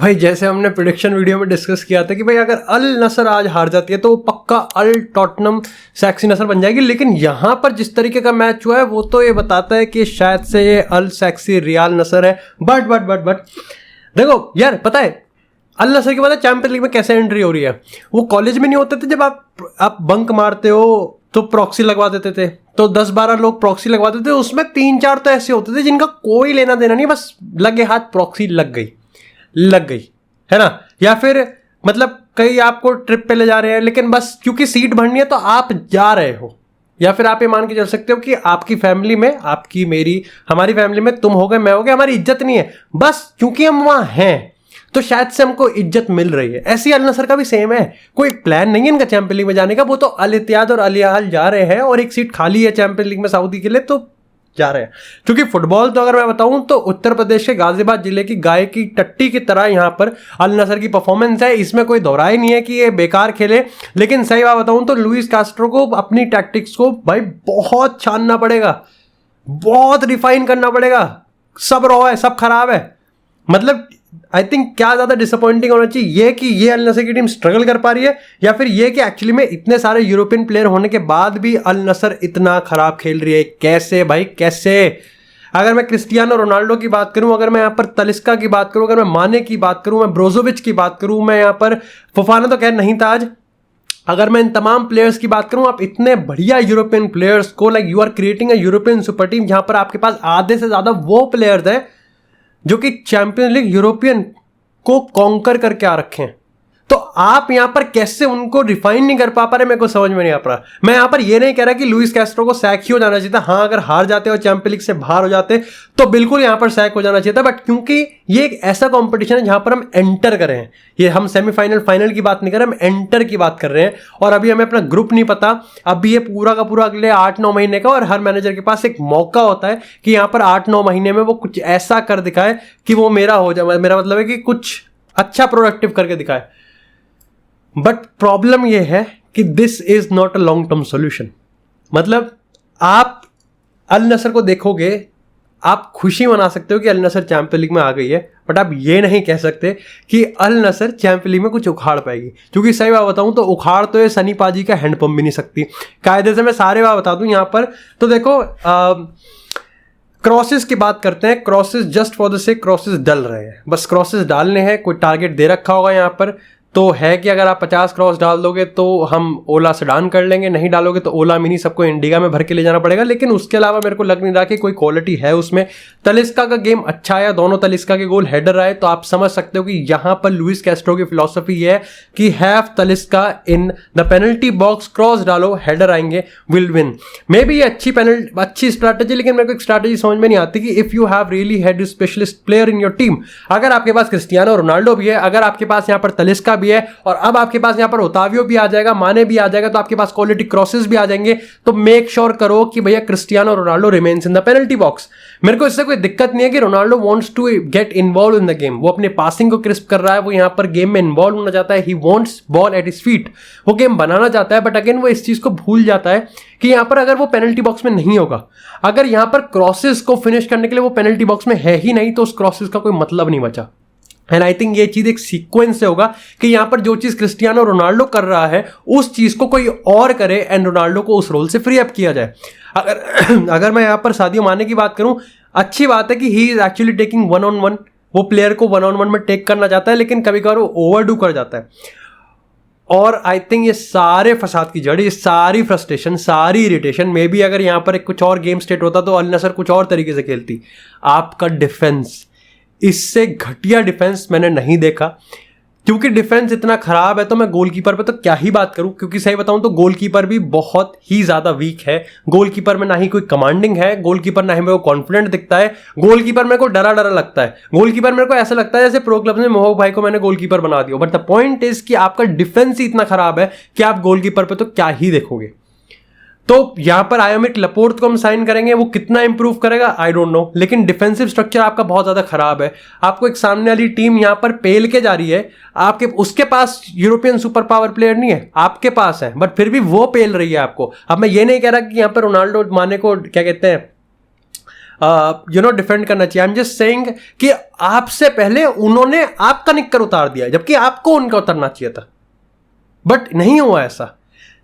भाई जैसे हमने प्रेडिक्शन वीडियो में डिस्कस किया था कि भाई अगर अल नसर आज हार जाती है तो पक्का अल टॉटनम सैक्सी नसर बन जाएगी, लेकिन यहाँ पर जिस तरीके का मैच हुआ है वो तो ये बताता है कि शायद से ये अल सैक्सी रियाल नसर है। बट देखो यार, पता है अल नसर के बाद चैंपियंस लीग में कैसे एंट्री हो रही है। वो कॉलेज में नहीं होते थे जब आप बंक मारते हो तो प्रॉक्सी लगवा देते थे, तो 10-12 लोग प्रॉक्सी लगवाते थे, उसमें 3-4 तो ऐसे होते थे जिनका कोई लेना देना नहीं, बस लगे हाथ प्रॉक्सी लग गई है ना। या फिर मतलब कई आपको ट्रिप पे ले जा रहे हैं लेकिन बस क्योंकि सीट भरनी है तो आप जा रहे हो, या फिर आप ये मान के चल सकते हो कि आपकी फैमिली में, आपकी मेरी हमारी फैमिली में तुम हो गए मैं हो गया, हमारी इज्जत नहीं है, बस क्योंकि हम वहां हैं तो शायद से हमको इज्जत मिल रही है। ऐसी अल नसर का भी सेम है, कोई प्लान नहीं है इनका चैंपियन लीग में जाने का, वो तो अल इत्तेहाद और अल हिलाल जा रहे हैं और एक सीट खाली है चैंपियन लीग में सऊदी के लिए तो जा रहे हैं। क्योंकि फुटबॉल तो अगर मैं बताऊं तो उत्तर प्रदेश के गाजियाबाद जिले की गाय की टट्टी की तरह यहां पर अल नसर की परफॉर्मेंस है, इसमें कोई दोहराई नहीं है कि ये बेकार खेले। लेकिन सही बात बताऊं तो लुइस कास्ट्रो को अपनी टैक्टिक्स को भाई बहुत छानना पड़ेगा, बहुत रिफाइन करना पड़ेगा। सब रॉ है, सब खराब है। मतलब आई थिंक क्या ज्यादा डिसअपॉइंटिंग होना चाहिए ये कि ये अल नसर की टीम स्ट्रगल कर पा रही है, या फिर ये कि एक्चुअली में इतने सारे यूरोपियन प्लेयर होने के बाद भी अल नसर इतना खराब खेल रही है। कैसे भाई, कैसे? अगर मैं क्रिस्टियानो रोनाल्डो की बात करूं, अगर मैं यहाँ पर तलिस्का की बात करूं, अगर मैं माने की बात करूं, मैं ब्रोजोविच की बात करूं, मैं यहाँ पर फफाना तो खैर नहीं था आज, अगर मैं इन तमाम प्लेयर्स की बात करूं, आप इतने बढ़िया यूरोपियन प्लेयर्स को like you are creating a European super team जहां पर आपके पास आधे से ज्यादा वो प्लेयर्स हैं जो कि चैंपियंस लीग यूरोपियन को कॉन्कर करके आ रखे हैं, तो आप यहां पर कैसे उनको रिफाइन नहीं कर पा रहे, मेरे को समझ में नहीं आ रहा। मैं यहां पर ये नहीं कह रहा कि लुइस कैस्ट्रो को सैक ही हो जाना चाहिए था। हाँ, अगर हार जाते और चैंपियंस लीग से बाहर हो जाते तो बिल्कुल यहां पर सैक हो जाना चाहिए था, बट क्योंकि ये एक ऐसा कॉम्पिटिशन है जहां पर हम एंटर कर रहे हैं, ये हम सेमीफाइनल फाइनल की बात नहीं कर रहे, हम एंटर की बात कर रहे हैं, और अभी हमें अपना ग्रुप नहीं पता। अभी ये पूरा का पूरा अगले 8-9 महीने का, और हर मैनेजर के पास एक मौका होता है कि यहां पर 8-9 महीने में वो कुछ ऐसा कर दिखाए कि वो मेरा हो जाए, मेरा मतलब है कि कुछ अच्छा प्रोडक्टिव करके दिखाए। बट प्रॉब्लम यह है कि this is not a long term solution. मतलब आप अल नसर को देखोगे, आप खुशी मना सकते हो कि अल नसर चैंपियन लीग में आ गई है, बट आप ये नहीं कह सकते कि अल नसर चैंपियन लीग में कुछ उखाड़ पाएगी। क्योंकि सही बात बताऊं तो उखाड़ तो ये सनी पाजी का हैंडपंप भी नहीं सकती। कायदे से मैं सारे बात बता दूं यहां पर, तो देखो क्रॉसेस की बात करते हैं। Crosses just for the sake crosses डल रहे हैं, बस क्रॉसेस डालने हैं, कोई टारगेट दे रखा होगा यहां पर, तो है कि अगर आप 50 क्रॉस डाल दोगे तो हम ओला सेडान कर लेंगे, नहीं डालोगे तो ओला मिनी सबको इंडिगा में भर के ले जाना पड़ेगा। लेकिन उसके अलावा मेरे को लग नहीं रहा कि कोई क्वालिटी है उसमें। तलिस्का का गेम अच्छा आया, दोनों तलिस्का के गोल हेडर आए, तो आप समझ सकते हो कि यहां पर लुइस कैस्ट्रो की फिलॉसफी ये है कि have Talisca in the penalty box, cross डालो, हेडर आएंगे, विल विन। मे बी ये अच्छी स्ट्रैटेजी, लेकिन मेरे को एक स्ट्रैटेजी समझ में नहीं आती कि if you have really had specialist player in your team, अगर आपके पास क्रिस्टियानो रोनाल्डो भी है, अगर आपके पास यहां पर तलिस्का भी है, और अब आपके पास यहां पर ओतावियो भी आ जाएगा, माने भी आ जाएगा, तो आपके पास क्वालिटी क्रॉसेस भी आ जाएंगे, तो मेक श्योर करो कि भैया Cristiano Ronaldo remains in the penalty box. मेरे को इससे कोई दिक्कत नहीं है कि Ronaldo wants to get involved in the game, वो अपने पासिंग को क्रिस्प कर रहा है, वो यहां पर गेम में इन्वॉल्व होना चाहता है, he wants ball at his feet, वो गेम बनाना चाहता है। बट अगेन वो इस चीज को भूल जाता है कि यहां पर अगर वो पेनल्टी बॉक्स में नहीं होगा, अगर यहां पर क्रॉसेस को फिनिश करने के लिए वो पेनल्टी बॉक्स में है ही नहीं, तो उस क्रॉसेस का कोई मतलब नहीं बचा। एंड आई थिंक ये चीज एक सीक्वेंस से होगा कि यहां पर जो चीज क्रिस्टियानो रोनाल्डो कर रहा है उस चीज को कोई और करे एंड रोनाल्डो को उस रोल से फ्री अप किया जाए। अगर मैं यहां पर सादियो माने की बात करूं, अच्छी बात है कि he is actually taking 1-on-1, वो प्लेयर को 1-on-1 में टेक करना चाहता है, लेकिन कभी कभार वो ओवरडू कर जाता है। और आई थिंक ये सारे फसाद की जड़, ये सारी फ्रस्ट्रेशन, सारी इरिटेशन, मे बी अगर यहां पर कुछ और गेम स्टेट होता तो अल नसर कुछ और तरीके से खेलती। आपका डिफेंस, इससे घटिया डिफेंस मैंने नहीं देखा। क्योंकि डिफेंस इतना खराब है तो मैं गोलकीपर पे तो क्या ही बात करूं, क्योंकि सही बताऊं तो गोलकीपर भी बहुत ही ज्यादा वीक है। गोलकीपर में ना ही कोई कमांडिंग है, गोलकीपर ना ही मेरे को कॉन्फिडेंट दिखता है, गोलकीपर मेरे को डरा डरा लगता है, गोलकीपर मेरे को ऐसा लगता है जैसे प्रो क्लब में मोहक भाई को मैंने गोलकीपर बना दिया। बट द पॉइंट इज कि आपका डिफेंस ही इतना खराब है कि आप गोलकीपर पे तो क्या ही देखोगे। तो यहां पर आयोमिक लपोर्ट को हम साइन करेंगे, वो कितना इंप्रूव करेगा आई डोंट नो, लेकिन डिफेंसिव स्ट्रक्चर आपका बहुत ज्यादा खराब है। आपको एक सामने वाली टीम यहां पर पेल के जा रही है, आपके उसके पास यूरोपियन सुपर पावर प्लेयर नहीं है, आपके पास है, बट फिर भी वो पेल रही है आपको। अब मैं ये नहीं कह रहा कि यहां पर रोनाल्डो माने को क्या कहते हैं डिफेंड करना चाहिए। आई एम जस्ट सेइंग कि आपसे पहले उन्होंने आपका निक्कर उतार दिया, जबकि आपको उनका उतारना चाहिए था, बट नहीं हुआ ऐसा।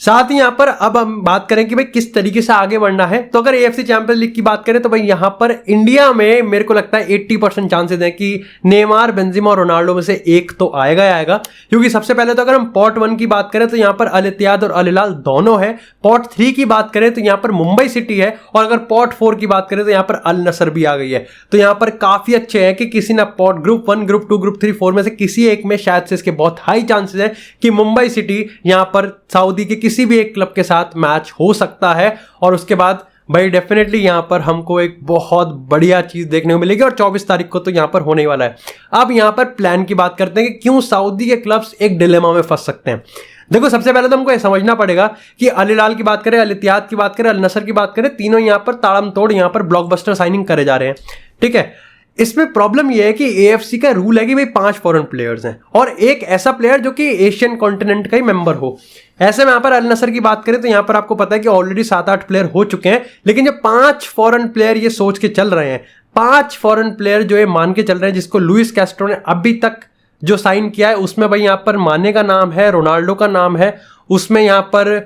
साथ ही यहां पर अब हम बात करें कि भाई किस तरीके से आगे बढ़ना है, तो अगर एएफसी चैंपियंस लीग की बात करें तो भाई यहां पर इंडिया में मेरे को लगता है 80% चांसेस हैं कि नेमार, बेंजेमा और रोनाल्डो में से एक तो आएगा ही आएगा। क्योंकि सबसे पहले तो अगर हम पॉट 1 की बात करें तो यहां पर अल इत्तेहाद और अल हिलाल दोनों है। पॉट 3 की बात करें तो यहां पर मुंबई सिटी है, और अगर पॉट 4 की बात करें तो यहां पर अल नसर भी आ गई है। तो यहां पर काफी अच्छे हैं कि किसी ना पॉट ग्रुप 1, ग्रुप 2, ग्रुप 3, 4 में से किसी एक में शायद से इसके बहुत हाई चांसेस है कि मुंबई सिटी यहां पर सऊदी के किसी भी एक क्लब के साथ मैच हो सकता है। और उसके बाद भाई डेफिनेटली यहां पर हमको एक बहुत बढ़िया चीज देखने को मिलेगी, और 24 तारीख को तो यहां पर होने वाला है। अब यहां पर प्लान की बात करते हैं कि क्यों सऊदी के क्लब्स एक डिलेमा में फंस सकते हैं। देखो, सबसे पहले तो हमको यह समझना पड़ेगा कि अल हिलाल की बात करें, अल इत्तेहाद की बात करें, अल नसर की बात करें, तीनों यहां पर ताड़म तोड़ यहां पर ब्लॉकबस्टर साइनिंग करे जा रहे हैं। ठीक है, इसमें प्रॉब्लम यह है कि एएफसी का रूल है कि भाई 5 फॉरेन प्लेयर्स हैं और एक ऐसा प्लेयर जो कि एशियन कॉन्टिनेंट का ही मेंबर हो। ऐसे में यहां पर अल नसर की बात करें तो यहां पर आपको पता है कि ऑलरेडी 7-8 प्लेयर हो चुके हैं, लेकिन जो 5 फॉरेन प्लेयर ये सोच के चल रहे हैं, 5 फॉरेन प्लेयर जो ये मान के चल रहे हैं, जिसको लुइस कैस्ट्रो ने अभी तक जो साइन किया है उसमें भाई यहां पर माने का नाम है, रोनाल्डो का नाम है, उसमें यहां पर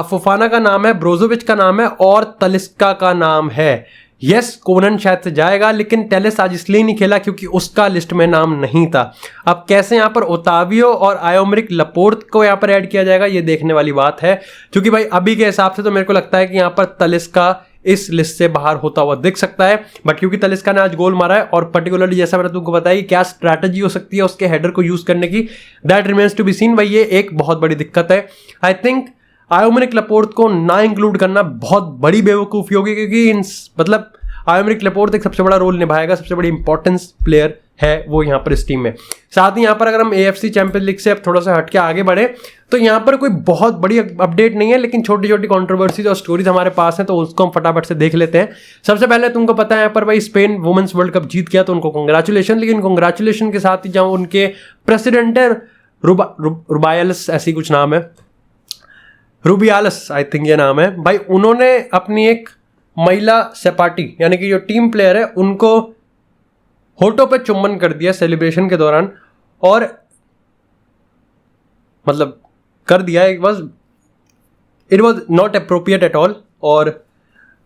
फोफाना का नाम है, ब्रोजोविच का नाम है और तलिस्का का नाम है। यस, कोनन शायद से जाएगा, लेकिन टेलेस आज इसलिए नहीं खेला क्योंकि उसका लिस्ट में नाम नहीं था। अब कैसे यहां पर ओतावियो और आयोमरिक लपोर्ट को यहां पर ऐड किया जाएगा, ये देखने वाली बात है। क्योंकि भाई अभी के हिसाब से तो मेरे को लगता है कि यहां पर तलिस्का इस लिस्ट से बाहर होता हुआ दिख सकता है, बट क्योंकि तलिस्का ने आज गोल मारा है और पर्टिकुलरली जैसा मैंने तुमको बताया क्या स्ट्रैटेजी हो सकती है उसके हेडर को यूज करने की, that remains to be seen. भाई ये एक बहुत बड़ी दिक्कत है। आई थिंक आयोमरिक लपोर्ट को ना इंक्लूड करना बहुत बड़ी बेवकूफी होगी, क्योंकि मतलब आयोमरिक लपोर्ट एक सबसे बड़ा रोल निभाएगा, सबसे बड़ी इंपॉर्टेंस प्लेयर है वो यहाँ पर इस टीम में। साथ ही यहाँ पर अगर हम एएफसी चैंपियंस लीग से अब थोड़ा सा हटके आगे बढ़े तो यहाँ पर कोई बहुत बड़ी अपडेट नहीं है, लेकिन छोटी छोटी कंट्रोवर्सीज और स्टोरीज हमारे पास हैं, तो उसको हम फटाफट से देख लेते हैं। सबसे पहले तुमको पता है यहाँ पर भाई स्पेन वुमेन्स वर्ल्ड कप जीत गया, तो उनको कंग्रेचुलेशन। लेकिन कंग्रेचुलेशन के साथ ही जहाँ उनके प्रेसिडेंट है रुबायल्स, ऐसी कुछ नाम है, रूबियालस आई थिंक ये नाम है भाई, उन्होंने अपनी एक महिला सपाटी यानी कि जो टीम प्लेयर है उनको होठों पे चुम्बन कर दिया सेलिब्रेशन के दौरान, और मतलब कर दिया, it was not appropriate at all. और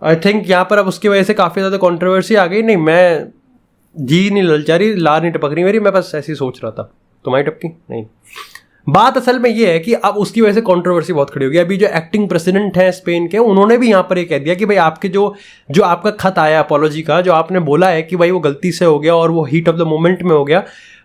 आई थिंक यहाँ पर अब उसकी वजह से काफ़ी ज़्यादा कंट्रोवर्सी आ गई। नहीं, मैं जी नहीं ललचा रही, लार नहीं टपक रही मेरी, मैं बस ऐसे ही सोच रहा था। तुम्हारी टपकी नहीं। बात असल में ये है कि अब उसकी वजह से कंट्रोवर्सी बहुत खड़ी होगी। अभी जो एक्टिंग प्रेसिडेंट है स्पेन के, उन्होंने भी यहाँ पर ये कह दिया कि भाई आपके जो आपका खत आया अपॉलॉजी का, जो आपने बोला है कि भाई वो गलती से हो गया और वो हीट ऑफ द मोमेंट में हो गया,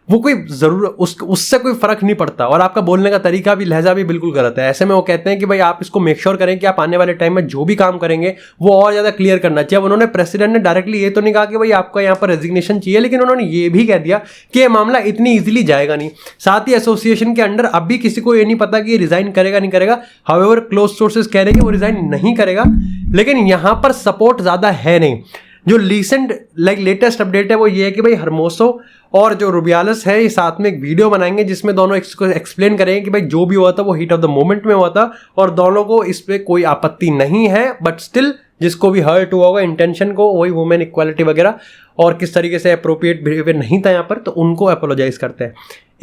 वो कोई जरूर उससे कोई फर्क नहीं पड़ता, और आपका बोलने का तरीका भी, लहजा भी बिल्कुल गलत है। ऐसे में वो कहते हैं कि भाई आप इसको मेक श्योर करें कि आप आने वाले टाइम में जो भी काम करेंगे वो और ज्यादा क्लियर करना चाहिए। अब उन्होंने प्रेसिडेंट ने डायरेक्टली ये तो नहीं कहा कि भाई आपका यहाँ पर रेजिग्नेशन चाहिए, लेकिन उन्होंने ये भी कह दिया कि ये मामला इतनी ईजिली जाएगा नहीं। साथ ही एसोसिएशन के अंडर अब भी किसी को ये नहीं पता कि ये रिजाइन करेगा नहीं करेगा। हाउएवर क्लोज सोर्सेज कह रहे हैं कि वो रिजाइन नहीं करेगा, लेकिन यहाँ पर सपोर्ट ज्यादा है नहीं। जो लेटेस्ट अपडेट है वो ये है कि भाई हरमोसो और जो रुबियालस है ये साथ में एक वीडियो बनाएंगे जिसमें दोनों इसको एक्सप्लेन करेंगे कि भाई जो भी हुआ था वो हीट ऑफ द मोमेंट में हुआ था, और दोनों को इस पे कोई आपत्ति नहीं है, बट स्टिल जिसको भी हर्ट हुआ होगा इंटेंशन को, वही वुमेन इक्वालिटी वगैरह और किस तरीके से अप्रोप्रिएट बिहेवियर नहीं था यहाँ पर, तो उनको अपोलोजाइज करते हैं।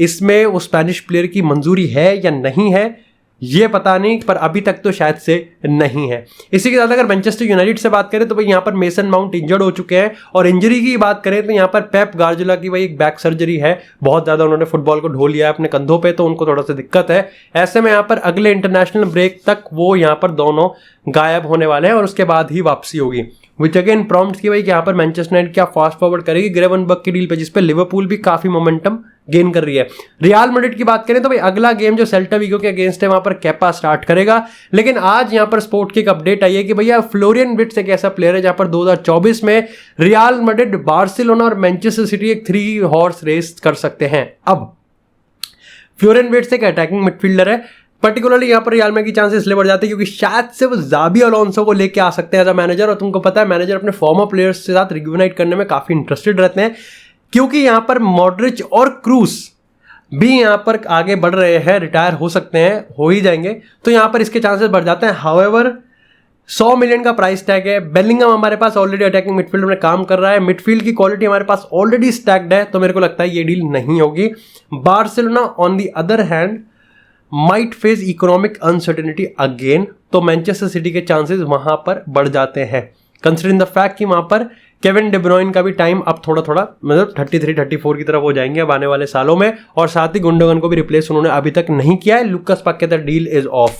इसमें वो स्पेनिश प्लेयर की मंजूरी है या नहीं है ये पता नहीं, पर अभी तक तो शायद से नहीं है। इसी के साथ अगर मैनचेस्टर यूनाइटेड से बात करें तो भाई यहाँ पर मेसन माउंट इंजर्ड हो चुके हैं, और इंजरी की बात करें तो यहाँ पर पेप गार्डियोला की भाई एक बैक सर्जरी है, बहुत ज़्यादा उन्होंने फुटबॉल को ढो लिया है अपने कंधों पे, तो उनको थोड़ा सा दिक्कत है। ऐसे में यहाँ पर अगले इंटरनेशनल ब्रेक तक वो यहाँ पर दोनों गायब होने वाले हैं और उसके बाद ही वापसी होगी, विच अगेन प्रॉम्प्ट्स की भाई कि यहाँ पर मैनचेस्टर यूनाइटेड क्या फास्ट फॉरवर्ड करेगी ग्रेवनबर्ग की डील पे, जिसपे लिवरपूल भी काफी मोमेंटम गेन कर रही है। रियल मैड्रिड की बात करें तो भाई अगला गेम जो सेल्टा विगो के अगेंस्ट है वहां पर केपा स्टार्ट करेगा, लेकिन आज यहां पर स्पोर्ट की एक अपडेट आई है कि भैया फ्लोरियन विर्ट्ज एक ऐसा प्लेयर है जहां पर 2024 में रियल मैड्रिड, बार्सिलोना और मैनचेस्टर सिटी एक 3 हॉर्स रेस कर सकते हैं। अब फ्लोरियन विर्ट्ज एक अटैकिंग मिडफील्डर है, पर्टिकुलरली यहाँ पर रियल मैड्रिड की चांसेस इसलिए बढ़ जाते हैं क्योंकि शायद से वो जाबी अलोंसो को लेके आ सकते हैं एज अ मैनेजर, और तुमको पता है मैनेजर अपने फॉर्मर प्लेयर्स के साथ रिग्यूनाइट करने में काफी इंटरेस्टेड रहते हैं, क्योंकि यहाँ पर मॉड्रिच और क्रूस भी यहाँ पर आगे बढ़ रहे हैं, रिटायर हो सकते हैं, हो ही जाएंगे, तो यहाँ पर इसके चांसेस बढ़ जाते हैं। हाउएवर 100 मिलियन का प्राइस टैग है। बेलिंगम हमारे पास ऑलरेडी अटैकिंग मिडफील्ड में काम कर रहा है, मिडफील्ड की क्वालिटी हमारे पास ऑलरेडी स्टैक्ड है, तो मेरे को लगता है ये डील नहीं होगी। Barcelona on the other hand might face economic uncertainty again, तो मैनचेस्टर सिटी के चांसेस वहां पर बढ़ जाते हैं, कंसिडरिंग द फैक्ट कि वहां पर केविन डेब्रोइन का भी टाइम अब थोड़ा थोड़ा मतलब 33-34 की तरफ हो जाएंगे अब आने वाले सालों में, और साथ ही गुंडोगन को भी रिप्लेस उन्होंने अभी तक नहीं किया है। Lucas Paqueta deal is of.